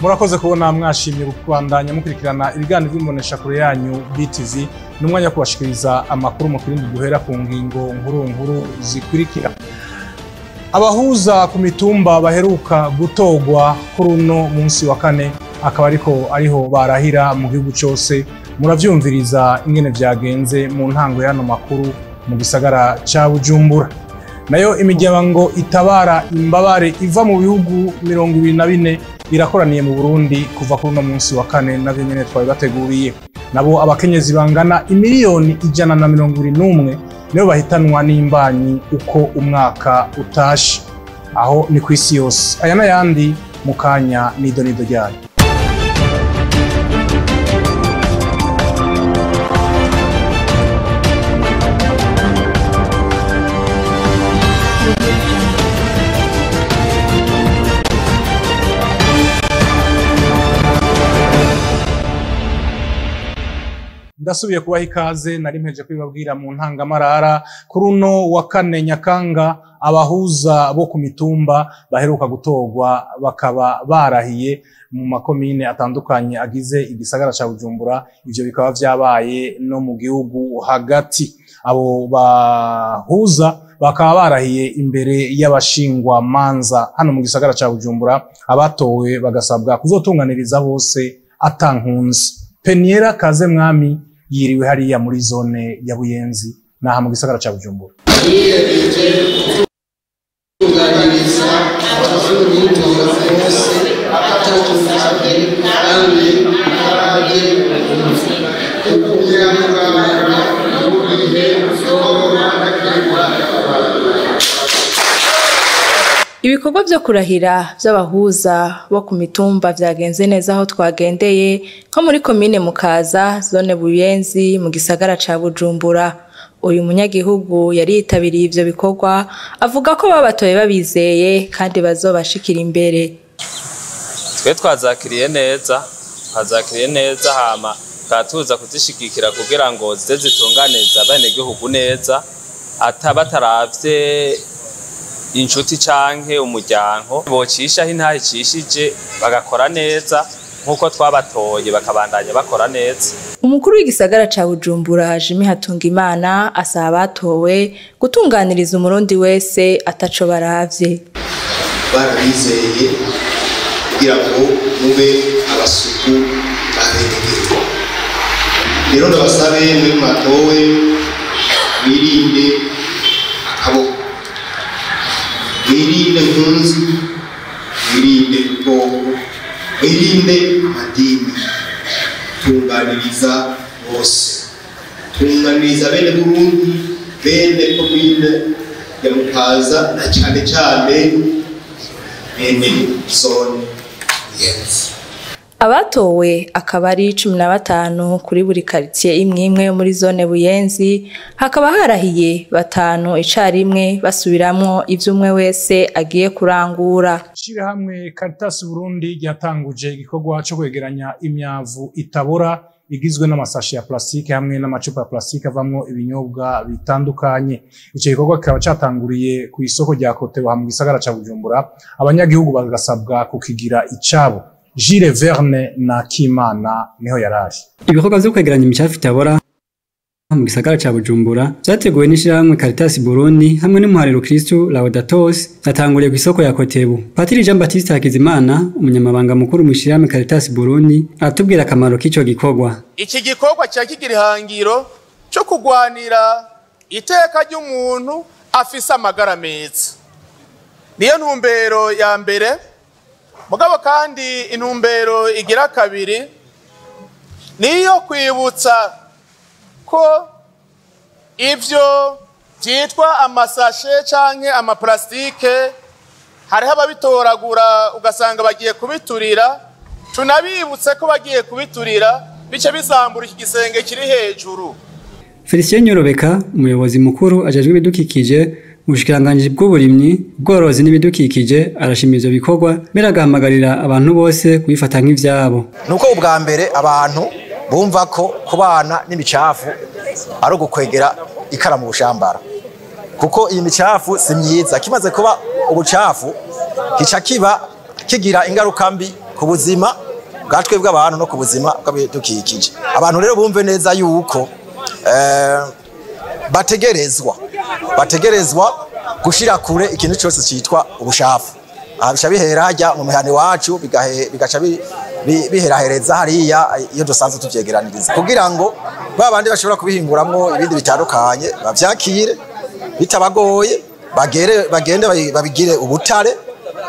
murakoze kubona mwashimye kubandanya mukurikirana ibiganiro by'imbonesha kure yanyu BTV n'umwanya kubashikiriza amakuru mu kirindi duhera ku ngingo nkuru zikurikira. Abahuza ku mitumba baheruka gutogwa kuri uno munsi wa kane akaba ariho barahira mu gihugu cyose. Muravyumviriza ingene vyagenze mu ntango y'ano makuru mu gisagara ca Bujumbura. Nayo imiryango itabara imbabare iva mu bihugu 24 irakoraniye mu Burundi kuva kuri uno munsi wa kane navyo nyene twabibateguriye. Nabo abakenyezi bangana imiliyoni 121 nibo bahitanwa n'imbanyi uko umwaka utashe. Aho ni kw'isi yose. Aya n'ayandi mu kanya n'idonido ryayo. Ndasubiye kubaha ikaze nari mpeje kwibabwira mu ntangamarara kuri uno wa kane Nyakanga abahuza bo ku mitumba baheruka gutogwa bakaba barahiye mu makomine atandukanye agize igisagara ca Bujumbura. Ivyo bikaba vyabaye no mu gihugu hagati. Abo bahuza bakaba barahiye imbere y'abashingwa manza hano mu gisagara ca Bujumbura. Abatowe bagasabwa kuzotunganiriza bose atankunzi. Peniera Kazemwami yiriwe hariya muri zone ya Buyenzi naha mu gisagara ca Bujumbura. Ibikorwa byo kurahira by'abahuza bo ku mitumba vyagenze neza aho twagendeye nko muri komine Mukaza zone Buyenzi mu gisagara ca Bujumbura. Uyu munyagihugu yari yitabiriye ivyo bikorwa avuga ko babatoye babizeye kandi bazobashikira imbere. Twe twazakiriye neza hama katuza kuzishigikira kugira ngo zize zitunganiza abene gihugu neza bataravye inshuti canke umuryango bocishaho intahe cishije bagakora neza nkuko twabatoye bakabandanya bakora neza. Umukuru w'igisagara ca Bujumbura Jimmy Hatungimana asaba abatowe gutunganiriza umurundi wese ataco baravye. Barabizeye kugira ngo mube abasuku barengeje. Rero ndabasabe muri matowe wirinde akaboko, wirinde nkunzi, wirinde ubwoko, wirinde amadini. Tunganiriza bose, tunganiriza bene Burundi, bene komine ya Mukaza na cyane bene zone Buyenzi. Abatowe akaba ari 15 kuri buri quartier imwe muri zone Buyenzi, hakaba harahiye 5 icarimwe basubiramwo ivyo umwe wese agiye kurangura. Shirahamwe Caritas Burundi ryatanguje igikorwa cyo kwegeranya imyavu itabora igizwe n'amasashi ya plastike hamwe n'amacupa ya plastike avamwo ibinyobwa bitandukanye. Ico gikorwa kikaba catanguriye ku isoko rya Kotebu mu gisagara ca Bujumbura. Abanyagihugu bagasabwa kukigira icabo. Jules Verne na Kimana niho yaraje. Ibikorwa byo kwegeranya imicafu itabora mu gisagara ca Bujumbura byateguwe n'ishirahamwe Caritas Burundi hamwe n'umuhariro Kristo Laudatos yatanguriye ku isoko ya Kotebu. Patiri Jean Baptiste Hakizimana umunyamabanga mukuru mu ishirahamwe Caritas Burundi aratubwira akamaro k'ico gikorwa. Iki gikorwa cyakigira ihangiro cyo kugwanira iteka ry'umuntu afise amagara meza. Niyo ntumbero ya mbere. Mugabo kandi intumbero igira kabiri niyo kwibutsa ko ivyo byitwa amasashe canke amaplastike hariho ababitoragura ugasanga bagiye kubiturira. Tunabibutse ko bagiye kubiturira bice bizambura iki gisenge kiri hejuru. Felicien Nyorobeka umuyobozi mukuru ajejwe ibidukikije Ubushikiranganje bw'uburimyi ubworozi n'ibidukikije arashimiza bikorwa biragahamagarira abantu bose kubifata nk'ivyabo. Nuko ubwa mbere abantu bumva ko kubana n'imicafu ari ugukwegera ikara mu bushambara, kuko iyi micafu si myiza. Kimaze kuba ubucafu kica kiba kigira ingaruka mbi ku buzima bwatwe bw'abantu no ku buzima bw'abidukikije. Abantu rero bumve neza yuko bategerezwa gushira kure ikintu cyose cyitwa ubushafu. Abisha bihera hajya mu mihani wacu bigaca biherahereza hariya iyo dusanzwe tuvyegeraniriza kugira ngo babandi bashobora kubihinguramwo ibindi bitandukanye bavyakire bitabagoye bagende babigire ubutare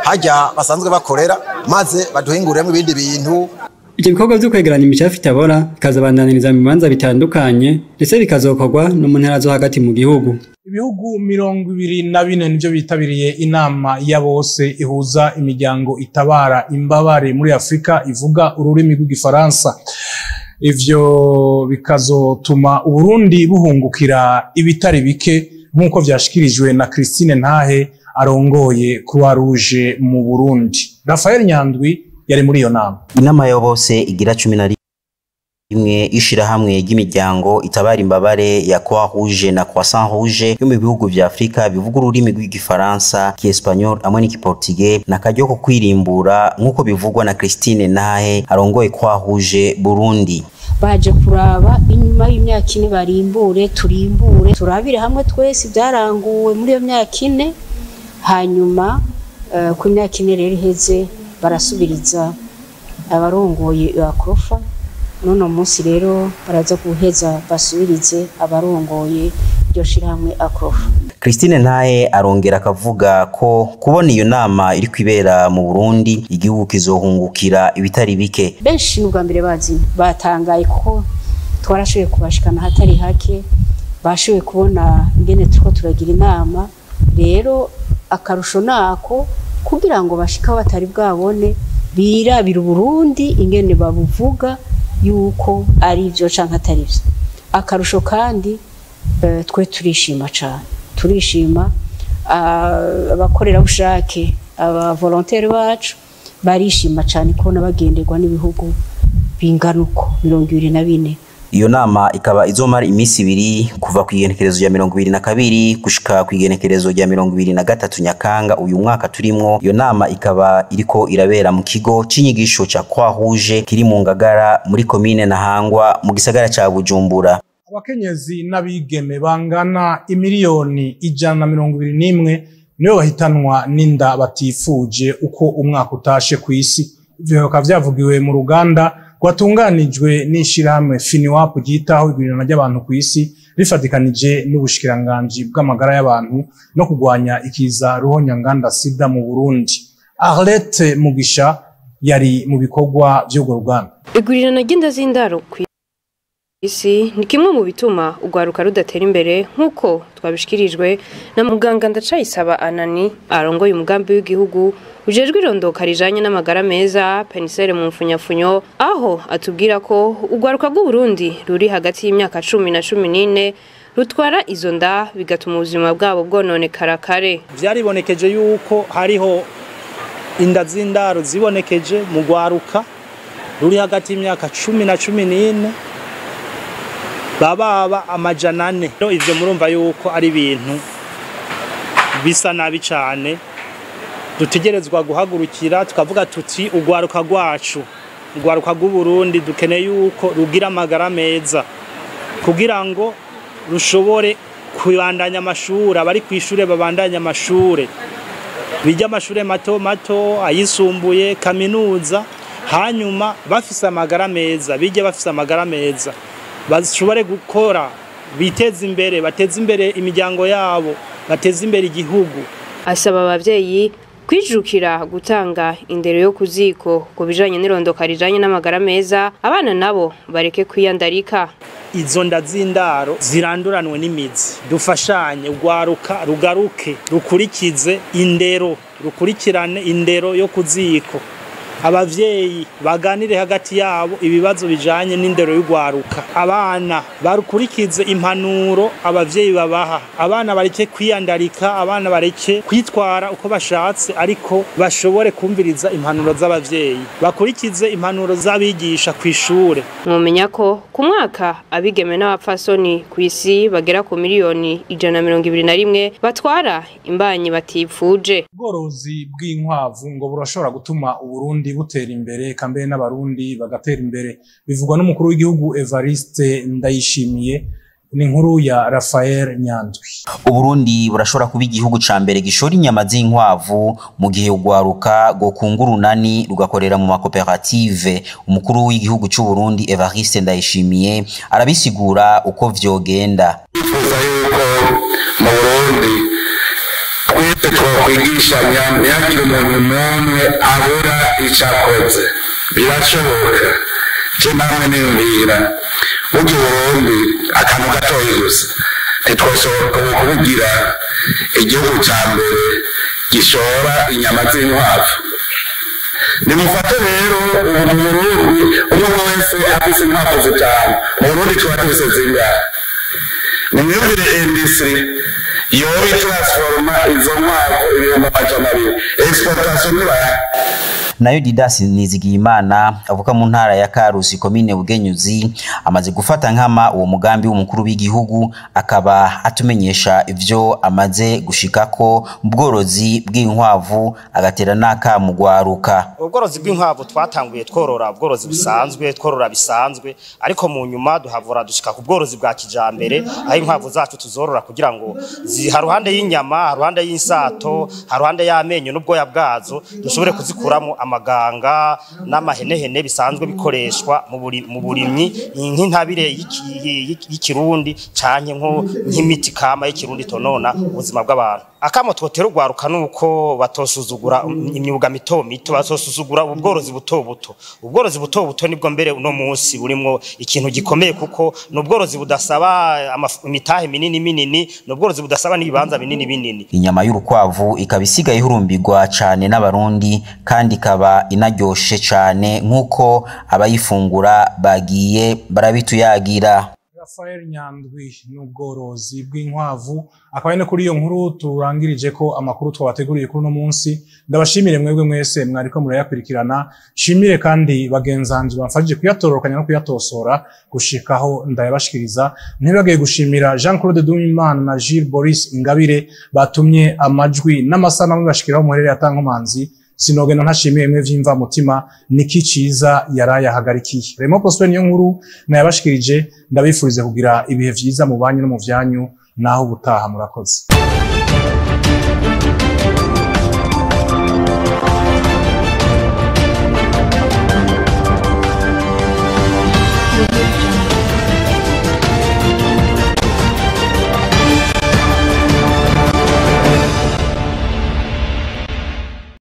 hajya basanzwe bakorera maze baduhinguremo ibindi bintu. Ivyo bikorwa vyo kwegeranya imicafu itabora bikazabandaniriza mu bibanza bitandukanye ndetse bikazokorwa no mu ntara zo hagati mu gihugu. Ibihugu 24 nivyo bitabiriye inama ya bose ihuza imiryango itabara imbabare muri Afrika ivuga ururimi rw'igifaransa. Ivyo bikazotuma Uburundi buhungukira ibitari bike nkuko vyashikirijwe na Christine Ntahe arongoye Croix Rouge mu Burundi. Raphael Nyandwi yari muri iyo nama. Inama ya bose igira 11 ishirahamwe ry'imiryango itabara imbabare ya Croix Rouge na Croissant Rouge yo mu bihugu vya Afrika bivuga ururimi rw'igifaransa, kiespanyol hamwe n'ikiportugais na kajyo ko kwirimbura nkuko bivugwa na Christine Nahe arongoye Croix Rouge Burundi. Baje kuraba inyuma y'imyaka 4 barimbure turabire hamwe twese byaranguwe muri iyo myaka 4 hanyuma ku myaka 4 rero iheze barasubiriza abarongoye akrofa none munsi rero baraza guheza basubirize abarongoye iryo shirahamwe akrofa. Christine Ntahe arongera akavuga ko kubona iyo nama iri kwibera mu Burundi igihugu kizohungukira ibitari bike. Benshi n'ubwa mbere batangaye ko twarashoboye kubashikana hatari hake bashoboye kubona ingene turiko turagira inama rero akarusho nako kugira ngo bashika batari bwabone birabira Burundi ingene babuvuga yuko ari byo canka atari byo. Akarusho kandi twe turishima cyane turishima abakorera bushake aba volontaire bacu barishima cyane kubona bagenderwa n'ibihugu bingana uko 24. Iyo nama ikaba izomara imisi 2 kuva ku igenekerezo ya 22 gushika ku igenekerezo ya 23 Nyakanga uyu mwaka turimwo. Iyo nama ikaba iriko irabera mu kigo c'inyigisho ca Croix Rouge kiri mu Ngagara muri commune Ntahangwa mu gisagara ca Bujumbura. Abakenyezi n'abigeme bangana imiliyoni 121 niyo bahitanwa n'inda batifuje uko umwaka utashe ku isi. Ivyo bikavyavugiwe mu ruganda rwatunganijwe n'ishirahamwe FINIWAP ryitaho igwirirana ry'abantu ku isi rifatikanije n'ubushikiranganji bw'amagara y'abantu no kugwanya ikiza ruhonyanganda sida mu Burundi. Arlette Mugisha yari mu bikorwa by'urwo ruganda. Igwirirana ry'inda z'indaro ku isi ni kimwe mu bituma ugwaruka rudatera imbere nkuko twabishikirijwe na muganga Ndacayisaba Anani arongoye umugambi w'igihugu ujejwe irondoka rijanye n'amagara meza penisere mu mfunyafunyo, aho atubwira ko ugwaruka rw'u Burundi ruri hagati y'imyaka 10 na 14 rutwara izo nda bigatuma ubuzima bwabo bwononekara kare. Vyaribonekeje yuko hariho inda z'indaro zibonekeje mu gwaruka ruri hagati y'imyaka 10 na 14 baba 400. Ivyo murumva yuko ari ibintu bisa nabi cyane dutegerezwa guhagurukira tukavuga tuti ugwaruka rwacu ugwaruka rw'u Burundi dukeneye yuko rugira amagara meza kugira ngo rushobore kubandanya amashuri abari kw'ishure babandanya amashuri bijya amashuri mato mato ayisumbuye kaminuza hanyuma bafise amagara meza bijye bafise amagara meza bashobore gukora biteze imbere bateze imbere imiryango yabo bateze imbere igihugu. Asaba abavyeyi kwijukira gutanga indero yo kuziko kubijanye n'irondoka rijanye n'amagara meza abana nabo bareke kwiyandarika. Izo nda z'indaro ziranduranwe n'imizi dufashanye ugwaruka rugaruke rukurikize indero rukurikirane indero yo kuziko abavyeyi baganire hagati yabo ibibazo bijanye n'indero y'ugwaruka, abana barukurikize impanuro abavyeyi babaha, abana bareke kwiyandarika, abana bareke kwitwara uko bashatse ariko bashobore kumviriza impanuro z'abavyeyi, bakurikize impanuro z'abigisha kw'ishure. Mwomenya ko ku mwaka abigeme n'abapfasoni kw'isi bagera ku miliyoni 121 batwara imbanyi batipfuje. Ubworozi bw'inkwavu ngo burashobora gutuma Uburundi butera imbere kambere n'abarundi bagatera imbere, bivugwa n'umukuru w'igihugu Evariste Ndayishimiye. Ni inkuru ya Raphael Nyandwi. Uburundi burashobora kuba igihugu ca mbere gishora inyama z'inkwavu mu gihe ugwaruka go kungurunani rugakorera mu makoperative. Umukuru w'igihugu cy'u Burundi Evariste Ndayishimiye arabisigura uko vyogenda. Twifuza yuko mu Burundi twese twokwigishanya ntihagire umuntu n'umwe abura ico akoze. Birashoboka je namwe niyumvira ugi Burundi akantu gatoyi gusa ntitwoshobora kubugira igihugu ca mbere gishora inyama z'inkwavu. Nimufate rero ubu mu Burundi umwe wese afise inkwavu zitanu, mu Burundi tuba dufise zingahe? Nimwumvire industry yobi transforma izo nkwavu ibihumbi 200 exportation nibaye. Nayo Didas Nizigiyimana avuka mu ntara ya Karusi komine Bugenyuzi amaze gufata nkama uwo mugambi w'umukuru w'igihugu, akaba atumenyesha ivyo amaze gushikako mu bworozi bw'inkwavu, agatera naka mu gwaruka. Ubworozi bw'inkwavu twatanguye tworora ubworozi bisanzwe, tworora bisanzwe, ariko mu nyuma duhavura dushika ku bworozi bwa kijambere, aho inkwavu zacu tuzorora kugira ngo haruhande y'inyama, haruhande y'insato, haruhande y'amenyo n'ubwoya bwazo dushobore kuzikuramo amaganga n'amahenehene bisanzwe bikoreshwa mu burimyi nk'intabire y'ikirundi canke nk'imiti kama y'ikirundi tonona ubuzima bw'abantu. Akamo twotera ugwaruka nuko batosuzugura imyuga mito mito, batosuzugura ubworozi buto buto. Ubworozi buto buto nibwo mbere uno munsi burimwo ikintu gikomeye, kuko n'ubworozi budasaba imitahe minini minini, n'ubworozi budasaba n'ibibanza binini binini. Inyama y'urukwavu ikaba isigaye ihurumbirwa cane n'abarundi kandi ikaba inaryoshe cane nk'uko abayifungura bagiye barabituyagira. Raphael Nyandwi n'ubworozi bw'inkwavu akaba ine kuri iyo nkuru turangirije ko amakuru twabateguriye kuri no munsi. Ndabashimire mwebwe mwese mwariko murayakurikirana, shimire kandi bagenzanzi bamfashije kuyatororokanya no kuyatosora gushikaho ndayabashikiriza. Ntibagiye gushimira Jean Claude Dumimana na Gilles Boris Ingabire batumye amajwi n'amasanamu bashikiraho muherere yatankomanzi. Sinogenda ntashimiye mwe vyimva mutima niki ciza yarayahagarikiye. Remo Prosper niyo nkuru nayabashikirije, ndabifurize kugira ibihe vyiza mu banyu no mu vyanyu, naho ubutaha murakoze.